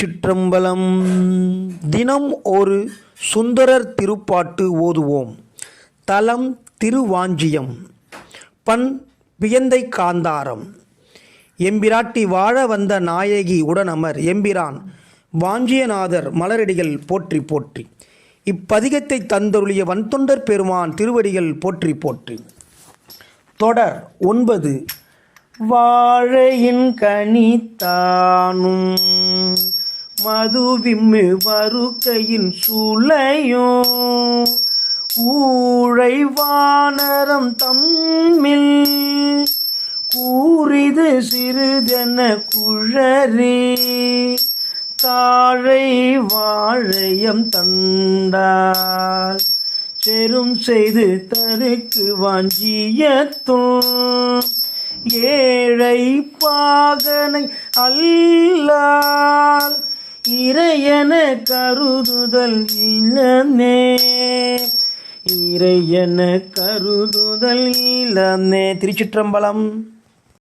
திருச்சிற்றம்பலம். தினம் ஒரு சுந்தரர் திருப்பாட்டு ஓதுவோம். தலம் திருவாஞ்சியம். பண் வியந்தை காந்தாரம். எம்பிராட்டி வாழ வந்த நாயகி உடனமர் எம்பிரான் வாஞ்சியநாதர் மலரடிகள் போற்றி போற்றி. இப்பதிகத்தை தந்தருளிய வன்தொண்டர் பெருமான் திருவடிகள் போற்றி போற்றி. தொடர் 9. வாழையின் கனித்தானும் மதுவிம்மு வருக்கையின் சூளையும் கூழை வானரம் தம்மில் கூறிது சிறிதென குழறி தாழை வாழையம் தண்டால் செரும் செய்து தருக்கு வாஞ்சியத்துள் ஏழை பாகனை அல்லால் இறையன கருதுதல் இளனே, இறையன கருதுதல் இளனே. திருச்சிற்றம்பலம்.